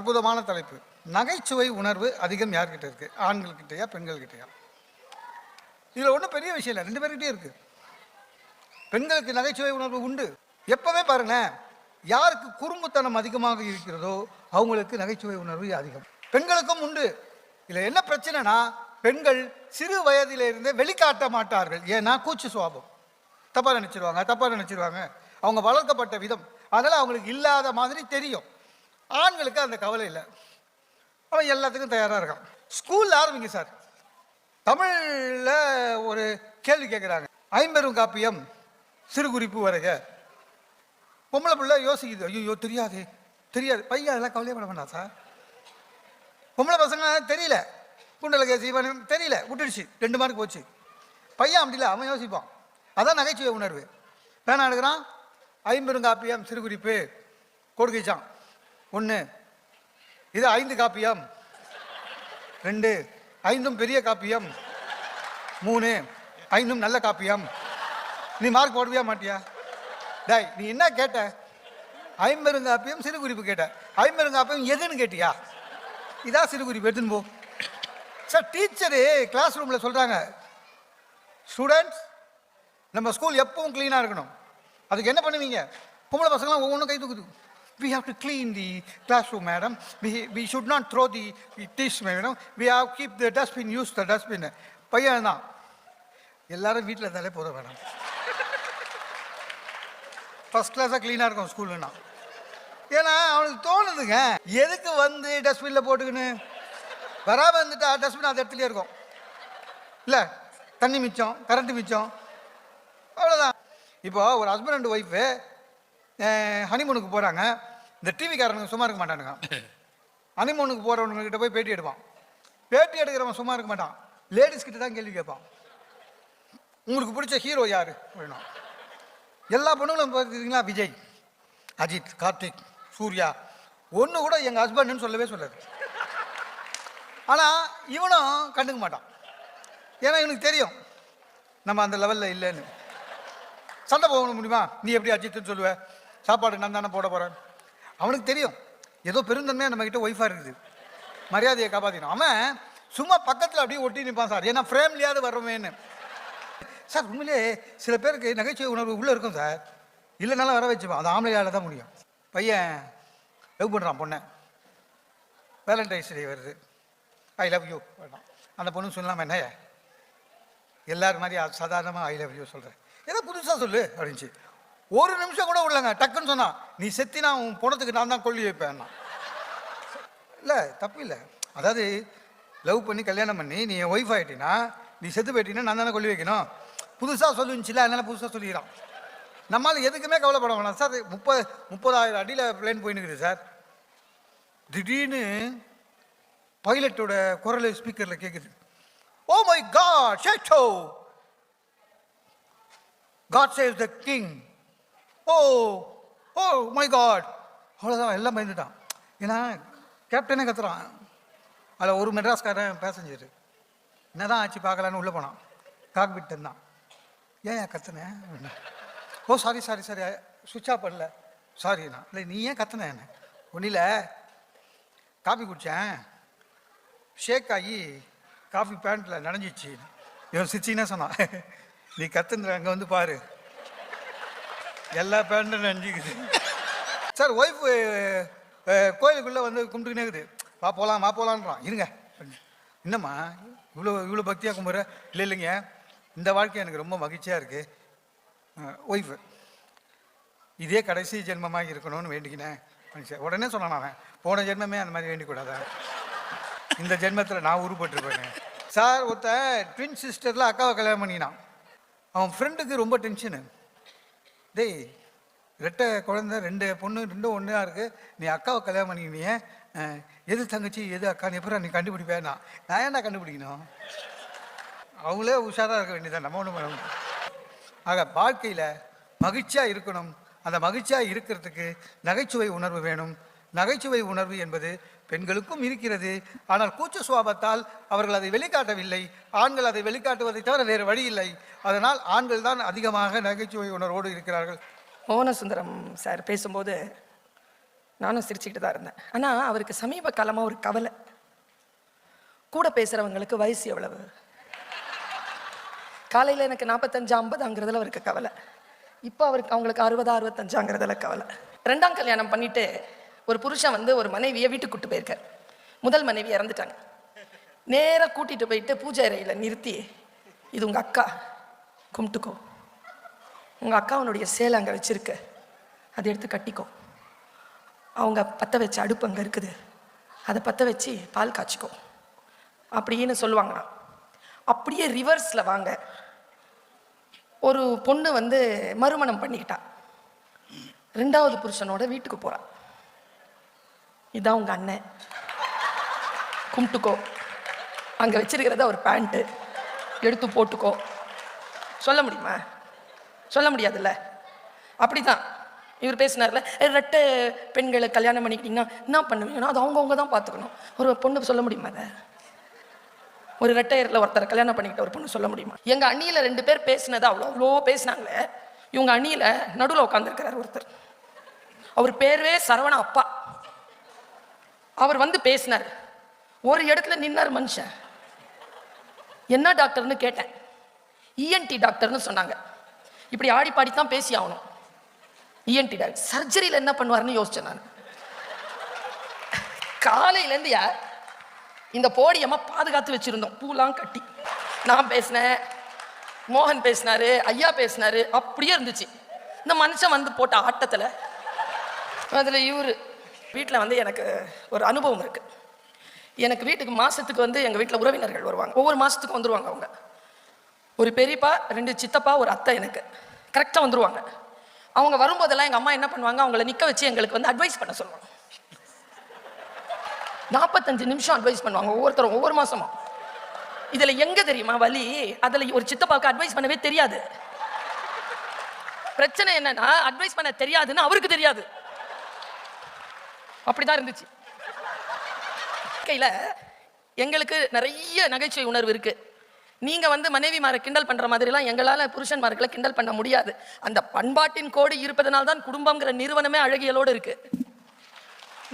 அற்புதமான தலைப்பு. நகைச்சுவை உணர்வு அதிகம் யார்கிட்ட இருக்கு? ஆண்கள்கிட்டயா பெண்கள்கிட்டயா? இதுல ஒன்றும் பெரிய விஷயம் இல்லை, ரெண்டு பேர்கிட்டே இருக்கு. பெண்களுக்கு நகைச்சுவை உணர்வு உண்டு. எப்பவே பாருங்க, யாருக்கு குறும்புத்தனம் அதிகமாக இருக்கிறதோ அவங்களுக்கு நகைச்சுவை உணர்வு அதிகம். பெண்களுக்கும் உண்டு. இதுல என்ன பிரச்சனைனா, பெண்கள் சிறு வயதிலிருந்தே வெளிக்காட்ட மாட்டார்கள். ஏன்னா கூச்சு சுவாபம், தப்பா நினைச்சிருவாங்க. அவங்க வளர்க்கப்பட்ட விதம், அதனால அவங்களுக்கு இல்லாத மாதிரி தெரியும். ஆண்களுக்கு அந்த கவலை இல்லை, அவன் எல்லாத்துக்கும் தயாராக இருக்கான். ஸ்கூலில் ஆரம்பிங்க சார். தமிழில் ஒரு கேள்வி கேட்குறாங்க, ஐம்பெரும் காப்பியம் சிறு குறிப்பு வரைக. பொம்பளை பிள்ளை யோசிக்குது, ஐயோ தெரியாது. பையன் அதெல்லாம் கவலையே பண்ண வேண்டாம் சார். பொம்பளை பசங்க தெரியல, குண்டலகேசி தெரியல, விட்டுடுச்சு, 2 மார்க் போச்சு. பையன் அப்படி இல்லை, அவன் யோசிப்பான். அதான் நகைச்சுவை உணர்வு. பேனா எடுக்கிறான், ஐம்பெருங்காப்பியம் சிறு குறிப்பு கொடுக்கிச்சான் 1, இது 5 காப்பியம் 2, 5 பெரிய காப்பியம் 3, 5 நல்ல காப்பியம். நீ மார்க் போடுவியா மாட்டியா? டேய், நீ என்ன கேட்ட? ஐம்பெருங்காப்பியம் சிறு குறிப்பு கேட்ட. ஐம்பெருங்காப்பியம் எதுன்னு கேட்டியா? இதான் சிறு குறிப்பு, எடுத்துன்னு போ சார். டீச்சரு கிளாஸ் ரூமில் சொல்கிறாங்க, ஸ்டூடெண்ட்ஸ் நம்ம ஸ்கூல் எப்பவும் க்ளீனாக இருக்கணும். அதுக்கு என்ன பண்ணுவீங்க? பொம்பளை பசங்களாம் ஒவ்வொன்றும் கை தூக்குது. We have to clean the classroom, madam. We should not throw the dish, madam. We have to keep the dustbin, use the dustbin. பையன் தான், எல்லாரும் வீட்டில் இருந்தாலே போதும் மேடம், ஃபர்ஸ்ட் கிளாஸாக க்ளீனாக இருக்கும் ஸ்கூலுன்னா. ஏன்னா அவனுக்கு தோணுதுங்க, எதுக்கு வந்து டஸ்ட்பினில் போட்டுக்கின்னு வராமல் வந்துட்டா டஸ்ட்பின் அந்த இடத்துலயே இருக்கும். இல்லை, தண்ணி மிச்சம், கரண்ட்டு மிச்சம், அவ்வளோதான். இப்போ ஒரு ஹஸ்பண்ட் அண்ட் ஒய்ஃபு ஹனிமூனுக்கு போகிறாங்க. இந்த டிவிக்காரனுங்க சும்மா இருக்க மாட்டானுங்க. ஹனிமூனுக்கு போகிறவனுங்கிட்ட போய் பேட்டி எடுப்பான். பேட்டி எடுக்கிறவன் சும்மா இருக்க மாட்டான், லேடிஸ் கிட்ட தான் கேள்வி கேட்பான். உங்களுக்கு பிடிச்ச ஹீரோ யார் அப்படின்னா, எல்லா பொண்ணுங்களும் பார்த்துக்கிட்டீங்களா, விஜய், அஜித், கார்த்திக், சூர்யா. ஒன்று கூட எங்கள் ஹஸ்பண்ட்னு சொல்லவே சொல்லாது. ஆனால் இவனும் கண்டுக்க மாட்டான். ஏன்னா இவனுக்கு தெரியும் நம்ம அந்த லெவலில் இல்லைன்னு. சண்டை போக முடியுமா? நீ எப்படி அஜித்துன்னு சொல்லுவ? சாப்பாடு நான் தானே போட போகிறேன். அவனுக்கு தெரியும் ஏதோ பெருந்தன்மையாக நம்மக்கிட்ட ஒய்ஃபாக இருக்குது, மரியாதையை காப்பாற்றிடும். அவன் சும்மா பக்கத்தில் அப்படியே ஒட்டி நிற்பான் சார், ஏன்னா ஃப்ரேம்லையாவது வர்றோமேன்னு. சார் உண்மையிலே சில பேருக்கு நகைச்சுவை உணர்வு உள்ளே இருக்கும் சார், இல்லைனாலும் வர வச்சுப்பான். அது ஆம்பளையால் தான் முடியும். பையன் லவ் பண்ணுறான் பொண்ணை, வேலண்டைன்ஸ் டே வருது, ஐ லவ் யூ வேண்டாம். அந்த பொண்ணு சொல்லலாமா, என்ன எல்லாரும் மாதிரி சாதாரணமாக ஐ லவ் யூ சொல்கிறேன், ஏதோ புதுசாக சொல்லு அப்படின்ச்சு. ஒரு நிமிஷம் கூட விடலங்க, டக்குன்னு சொன்னான், நீ செத்தினா உன் பொண்ணத்துக்கு நான் தான் கொல்லி வைப்பேன். இல்லை, தப்பு இல்லை. அதாவது லவ் பண்ணி கல்யாணம் பண்ணி நீ என் ஒய்ஃப் ஆகிட்டினா, நீ செத்து போயிட்டீங்கன்னா நான் தானே கொல்லி வைக்கணும். புதுசாக சொல்லுச்சுல, அதனால புதுசாக சொல்லிக்கிறான். நம்மளால் எதுக்குமே கவலைப்பட வேணாம் சார். 30,000 அடியில் பிளேன் போயின்னுக்குது சார். திடீர்னு பைலட்டோட குரல் ஸ்பீக்கரில் கேட்குது, ஓ மை காட் ஷேட்டோ, God saves the king. Oh my god. அவ்வளோதான், எல்லாம் பயந்துட்டான். ஏன்னா கேப்டனே கத்துறான். அதில் ஒரு மெட்ராஸ்காரன் பேசஞ்சர், என்னதான் ஆச்சு பார்க்கலான்னு உள்ளே போனான். காக்பிட் தான். ஏன் கத்துனேன்? ஓ சாரி சுவிட்ச் ஆஃப் பண்ணல, சாரிண்ணா. இல்லை நீ ஏன் கத்துன? என்ன ஒன்றும் இல்லை, காஃபி குடித்தேன், ஷேக் ஆகி காஃபி பேண்ட்டில் நனைஞ்சிச்சு. இவன் சிச்சின்னா சொன்னான், நீ கத்துன்ற அங்கே வந்து பாரு, எல்லா பேண்ட்டும் நனைஞ்சிக்குது. சார் ஒய்ஃபு கோயிலுக்குள்ளே வந்து கும்பிட்டுக்கினே இருக்குது, வா போகலான்றான். இருங்க, என்னம்மா இவ்வளோ பக்தியாக கும்பிட்ற? இல்லைங்க, இந்த வாழ்க்கை எனக்கு ரொம்ப மகிழ்ச்சியாக இருக்குது. ஒய்ஃபு, இதே கடைசி ஜென்மமாக இருக்கணும்னு வேண்டிக்கினேன். உடனே சொன்னான் அவன், போன ஜென்மமே அந்த மாதிரி வேண்டிக்கூடாதா, இந்த ஜென்மத்தில் நான் உருப்பட்டுருப்பேன். சார் ஒருத்தன் ட்வின் சிஸ்டரில் அக்காவை கல்யாணம் பண்ணினான். அவன் ஃப்ரெண்டுக்கு ரொம்ப டென்ஷனு. டேய், 2 குழந்தை, 2 பொண்ணு, 2 ஒன்றா இருக்குது, நீ அக்காவை கல்யாணம் பண்ணிக்கினியே, எது தங்கச்சி எது அக்கான்னு எப்பறம் நீ கண்டுபிடிப்பேன்னா? நான் ஏன்டா கண்டுபிடிக்கணும்? அவங்களே உஷாராக இருக்க வேண்டியதான், நம்ம ஒன்றும் பண்ண முடியும். ஆக வாழ்க்கையில் மகிழ்ச்சியாக இருக்கணும். அந்த மகிழ்ச்சியாக இருக்கிறதுக்கு நகைச்சுவை உணர்வு வேணும். நகைச்சுவை உணர்வு என்பது பெண்களுக்கும் இருக்கிறது. ஆனால் கூச்ச சுபாவத்தால் அவர்கள் அதை வெளிக்காட்டவில்லை. ஆண்கள் அதை வெளிக்காட்டுவதை தவிர வேறு வழி இல்லை. அதனால் ஆண்கள் தான் அதிகமாக நகைச்சுவை உணர்வோடு இருக்கிறார்கள். மோகனசுந்தரம் சார் பேசும்போது நானும் சிரிச்சுக்கிட்டு தான் இருந்தேன். ஆனால் அவருக்கு சமீப காலமாக ஒரு கவலை. கூட பேசுகிறவங்களுக்கு வயசு எவ்வளவு? காலையில் எனக்கு 45-50ங்கிறதுல அவருக்கு கவலை. இப்போ அவங்களுக்கு 60-65ங்கிறதுல கவலை. 2ஆம் கல்யாணம் பண்ணிட்டு ஒரு புருஷன் வந்து ஒரு மனைவியை வீட்டுக்கு கூட்டு போயிருக்கார். முதல் மனைவி இறந்துட்டாங்க. நேராக கூட்டிகிட்டு போயிட்டு பூஜை அறையில் நிறுத்தி, இது உங்கள் அக்கா, கும்பிட்டுக்கோ. உங்கள் அக்காவனுடைய சேலை அங்கே வச்சுருக்க, அதை எடுத்து கட்டிக்கோ. அவங்க பற்ற வச்ச அடுப்பு அங்கே இருக்குது, அதை பற்ற வச்சு பால் காய்ச்சிக்கோ அப்படின்னு சொல்லுவாங்க. அப்படியே ரிவர்ஸில் வாங்க. ஒரு பொண்ணு வந்து மறுமணம் பண்ணிக்கிட்டா, 2வது புருஷனோட வீட்டுக்கு போகிறா. இதான் உங்கள் அண்ணன், கும்பிட்டுக்கோ. அங்கே வச்சிருக்கிறத ஒரு பேண்ட்டு எடுத்து போட்டுக்கோ. சொல்ல முடியுமா? சொல்ல முடியாதுல்ல. அப்படிதான் இவர் பேசினார்ல, ரெட்டை பெண்களை கல்யாணம் பண்ணிக்கிட்டீங்கன்னா என்ன பண்ணுவீங்கன்னா அது அவங்கவுங்க தான் பார்த்துக்கணும். ஒரு பொண்ணு சொல்ல முடியுமா? அதை ஒரு ரெட்டையரில் ஒருத்தரை கல்யாணம் பண்ணிக்கிட்ட ஒரு பொண்ணு சொல்ல முடியுமா? எங்கள் அணியில் 2 பேர் பேசினது அவ்வளோ பேசினாங்களே. இவங்க அணியில் நடுவில் உட்காந்துருக்கிறார் ஒருத்தர். அவர் பேரே சரவண அப்பா. அவர் வந்து பேசினார். ஒரு இடத்துல நின்னார் மனுஷன். என்ன டாக்டர்னு கேட்டேன். இஎன்டி டாக்டர்னு சொன்னாங்க. இப்படி ஆடி பாடித்தான் பேசி ஆகணும். இஎன்டி டாக்டர் சர்ஜரியில் என்ன பண்ணுவார்னு யோசிச்சேன் நான். காலையிலேருந்து இந்த போடியம்மா பாதுகாத்து வச்சிருந்தோம், பூலாம் கட்டி. நான் பேசினேன், மோகன் பேசினாரு, ஐயா பேசினாரு, அப்படியே இருந்துச்சு. இந்த மனுஷன் வந்து போட்ட ஆட்டத்தில் அதில் இவர் வீட்டில் வந்து எனக்கு ஒரு அனுபவம் இருக்கு. எனக்கு வீட்டுக்கு மாசத்துக்கு வந்து எங்கள் வீட்டில் உறவினர்கள் வருவாங்க. ஒவ்வொரு மாசத்துக்கும் வந்துருவாங்க. அவங்க ஒரு பெரியப்பா, 2 சித்தப்பா, ஒரு அத்தை எனக்கு கரெக்டாக வந்துருவாங்க. அவங்க வரும்போதெல்லாம் எங்கள் அம்மா என்ன பண்ணுவாங்க, அவங்கள நிற்க வச்சு எங்களுக்கு வந்து அட்வைஸ் பண்ண சொல்லுவாங்க. 45 நிமிஷம் அட்வைஸ் பண்ணுவாங்க ஒவ்வொருத்தரும் ஒவ்வொரு மாசமும். இதுல எங்க தெரியுமா வலி? அதுல ஒரு சித்தப்பாவுக்கு அட்வைஸ் பண்ணவே தெரியாது. பிரச்சனை என்னன்னா அட்வைஸ் பண்ண தெரியாதுன்னு அவருக்கு தெரியாது. அப்படிதான் இருந்துச்சு. கையில எங்களுக்கு நிறைய நகைச்சுவை உணர்வு இருக்கு. நீங்க வந்து மனைவிமாரை கிண்டல் பண்ற மாதிரி எல்லாம் எங்களால புருஷன்மார்களை கிண்டல் பண்ண முடியாது. அந்த பண்பாட்டின் கோடு இருப்பதனால்தான் தான் குடும்பம்ங்கிற நிறுவனமே அழகியலோடு இருக்கு.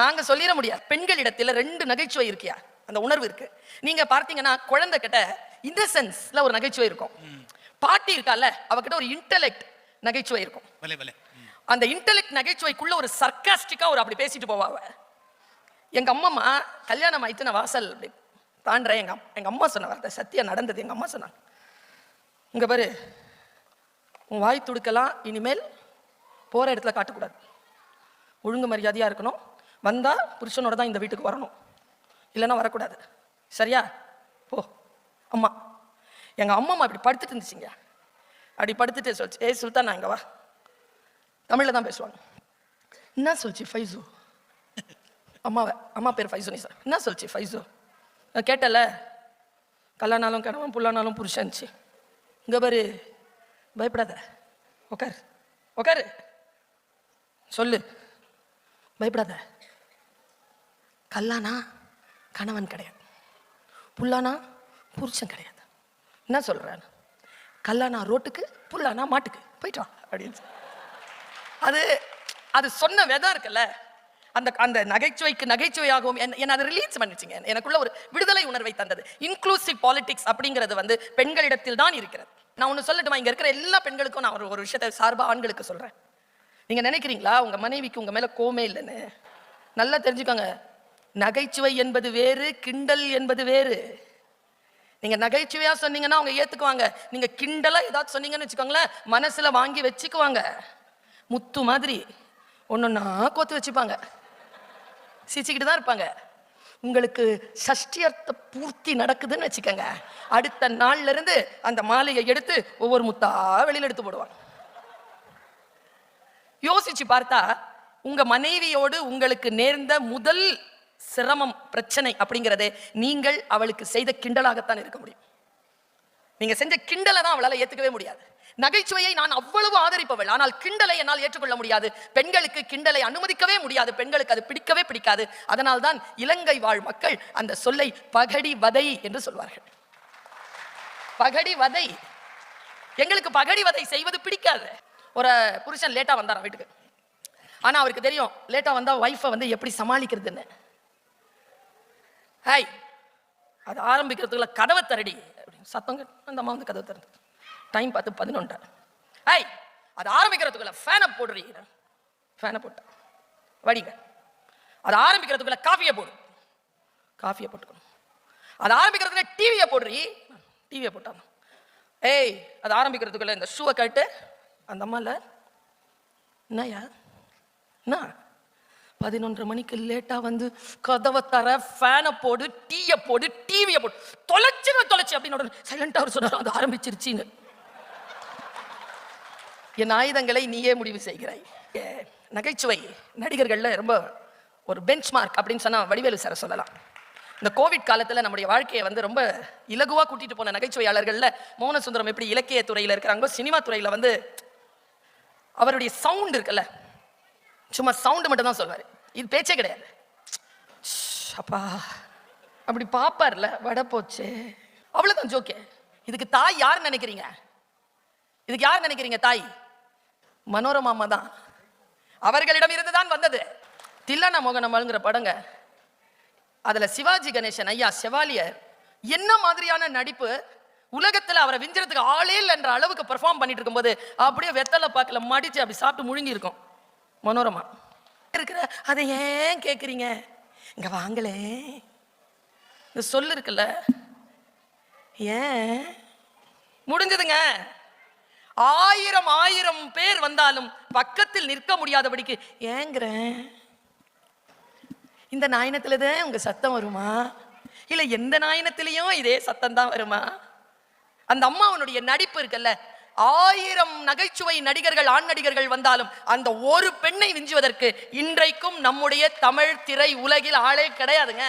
நாங்க சொல்லிட முடியாது. பெண்களிடத்துல 2 நகைச்சுவை இருக்கியா, அந்த உணர்வு இருக்கு. நீங்க பார்த்தீங்கன்னா குழந்தை கிட்ட இன்னசென்ஸ்ல ஒரு நகைச்சுவை இருக்கும். பாட்டி இருக்கால, அவகிட்ட ஒரு இன்டெலெக்ட் நகைச்சுவை இருக்கும். அந்த இன்டெலெக்ட் நகைச்சுவைக்குள்ள ஒரு சர்க்காஸ்டிக்கா ஒரு அப்படி பேசிட்டு போவாவ. எங்க அம்மா கல்யாணம் ஆயிட்டு நான் வாசல் அப்படி தாண்டறேன். எங்க அம்மா சொன்ன வார்த்தை சத்தியா நடந்தது. எங்க அம்மா சொன்னாங்க, இங்க பாரு, உன் வாய் துடுக்கலாம் இனிமேல் போற இடத்துல காட்டக்கூடாது. ஒழுங்கு மரியாதையா இருக்கணும். வந்தா புருஷனோட தான் இந்த வீட்டுக்கு வரணும், இல்லைன்னா வரக்கூடாது. சரியா? போ. அம்மா எங்க அம்மா இப்படி படுத்துட்டு இருந்துச்சுங்க. அப்படி படுத்துட்டு சொல்லிச்சு, ஏய் சுல்தான் இங்க வா. தமிழ்ல தான் பேசுவாங்க. என்ன சொல்லிச்சு ஃபைசு? அம்மா பேர் ஃபைசு சார். என்ன சொல்லிச்சு ஃபைசு? கேட்டல, கல்லானாலும் கணவன், புல்லானாலும் புருஷன்ச்சு. இங்க பாரு, பயப்படாத, உக்காரு உக்காரு, சொல்லு, பயப்படாத. கல்லானா கணவன் கிடையாது, புல்லானா புருஷன் கிடையாது. என்ன சொல்றேன்? கல்லானா ரோட்டுக்கு, புல்லானா மாட்டுக்கு, போயிட்டு வா அப்படின்னு. அது சொன்ன விதம் இருக்குல்ல, அந்த அந்த நகைச்சுவைக்கு நகைச்சுவையாகவும் என்ன அதை ரிலீஸ் பண்ணிச்சுங்க. எனக்குள்ள ஒரு விடுதலை உணர்வை தந்தது. இன்க்ளூசிவ் பாலிடிக்ஸ் அப்படிங்கிறது வந்து பெண்களிடத்தில் தான் இருக்கிறது. நான் ஒன்று சொல்லட்டுமா? இங்க இருக்கிற எல்லா பெண்களுக்கும் நான் ஒரு விஷயத்தை சார்பா ஆண்களுக்கு சொல்றேன். நீங்க நினைக்கிறீங்களா உங்க மனைவிக்கு உங்க மேல கோமே இல்லைன்னு? நல்லா தெரிஞ்சுக்கோங்க. நகைச்சுவை என்பது வேறு, கிண்டல் என்பது வேறு. நீங்க நகைச்சுவையா சொன்னீங்கன்னா அவங்க ஏத்துக்குவாங்க. நீங்க கிண்டலா ஏதாவது சொன்னீங்கன்னு வச்சுக்கோங்களேன், மனசுல வாங்கி வச்சுக்குவாங்க. முத்து மாதிரி ஒன்னொன்னா கோத்து வச்சுப்பாங்க, சிரிச்சுக்கிட்டு தான் இருப்பாங்க. உங்களுக்கு சஷ்டியர்த்த பூர்த்தி நடக்குதுன்னு வச்சுக்கோங்க, அடுத்த நாள்ல இருந்து அந்த மாலையை எடுத்து ஒவ்வொரு முத்தா வெளியில எடுத்து போடுவாங்க. யோசிச்சு பார்த்தா உங்க மனைவியோடு உங்களுக்கு நேர்ந்த முதல் சிரமம், பிரச்சனை அப்படிங்கிறதே நீங்கள் அவளுக்கு செய்த கிண்டலாகத்தான் இருக்க முடியும். நீங்க செஞ்ச கிண்டலை தான் அவளால ஏத்துக்கவே முடியாது. நகைச்சுவையை நான் அவ்வளவு ஆதரிப்பவள், ஆனால் கிண்டலை என்னால் ஏற்றுக்கொள்ள முடியாது. பெண்களுக்கு கிண்டலை அனுமதிக்கவே முடியாது. பெண்களுக்கு அது பிடிக்கவே பிடிக்காது. அதனால்தான் இலங்கை வாழ் மக்கள் அந்த சொல்லை பகடி வதை என்று சொல்வார்கள். பகடி வதை. எங்களுக்கு பகடி வதை செய்வது பிடிக்காது. ஒரு புருஷன் லேட்டா வந்தாராம் வீட்டுக்கு. ஆனா அவருக்கு தெரியும் லேட்டா வந்தா வைஃபை வந்து எப்படி சமாளிக்கிறதுன்னு. ஹாய், அது ஆரம்பிக்கிறதுக்குள்ள கதவை தரடி அப்படின்னு சத்தம் கேட்டு அந்த அம்மா வந்து கதவை திறந்து டைம் பார்த்து 11. ஹாய், அது ஆரம்பிக்கிறதுக்குள்ள ஃபேனை போடுறீ. ஃபேனை போட்டேன். வடிங்க. அது ஆரம்பிக்கிறதுக்குள்ள காஃபியை போடு. காஃபியை போட்டுக்கணும். அது ஆரம்பிக்கிறதுக்குள்ள டிவியை போடுறீ. டிவியை போட்டாங்க. ஏய், அது ஆரம்பிக்கிறதுக்குள்ள இந்த ஷூவை கட்டு. அந்த அம்மா இல்லை, என்னையா என்ன 11 மணிக்கு லேட்டா வந்து கதவை தர, ஃபேனை போடு, டீயை போடு, டிவியை போடு, தொலைச்சு அப்படின்னு சைலண்டா அவர் சொன்னார். அது ஆரம்பிச்சிருச்சின்னு. என் ஆயுதங்களை நீயே முடிவு செய்கிறாய். நகைச்சுவை நடிகர்கள்ல ரொம்ப ஒரு பெஞ்ச் மார்க் அப்படின்னு சொன்னா வடிவேலு சார சொல்லலாம். இந்த கோவிட் காலத்துல நம்முடைய வாழ்க்கையை வந்து ரொம்ப இலகுவா கூட்டிட்டு போன நகைச்சுவையாளர்கள்ல மோகனசுந்தரம் எப்படி இலக்கிய துறையில இருக்கிறாங்களோ, சினிமா துறையில வந்து அவருடைய சவுண்ட் இருக்குல்ல, சும்மா சவுண்ட் மட்டும் தான் சொல்வாரு, இது பேச்சே கிடையாது. அப்பா அப்படி பாப்பார்ல, வடை போச்சு, அவ்வளவுதான் ஜோக்கே. இதுக்கு தாய் யார் நினைக்கிறீங்க? இதுக்கு யார் நினைக்கிறீங்க தாய்? மனோரமா அம்மா தான். அவர்களிடம் இருந்து தான் வந்தது. தில்லனா மோகனம்மாள்ங்கிற படங்க, அதுல சிவாஜி கணேசன் ஐயா செவாலியர் என்ன மாதிரியான நடிப்பு, உலகத்துல அவரை விஞ்சிறதுக்கு ஆளே என்ற அளவுக்கு பெர்ஃபார்ம் பண்ணிட்டு இருக்கும்போது அப்படியே வெத்தலை பாக்கல மடிச்சு அப்படி சாப்பிட்டு முழுங்கி இருக்கும் மனோரமா இருக்கிற. அதை ஏன் கேக்குறீங்க? இங்க வாங்களே, இந்த சொல்லு இருக்குல்ல, ஏன் முடிஞ்சதுங்க. 1000 பேர் வந்தாலும் பக்கத்தில் நிற்க முடியாதபடிக்கு ஏங்குறேன். இந்த நாயனத்துலதான் உங்க சத்தம் வருமா, இல்ல எந்த நாயனத்திலையும் இதே சத்தம் தான் வருமா? அந்த அம்மாவனுடைய நடிப்பு இருக்குல்ல, 1000 நகைச்சுவை நடிகர்கள், ஆண் நடிகர்கள் வந்தாலும் அந்த ஒரு பெண்ணை விஞ்சுவதற்கு இன்றைக்கும் நம்முடைய தமிழ் திரை உலகில் ஆளே கிடையாதுங்க.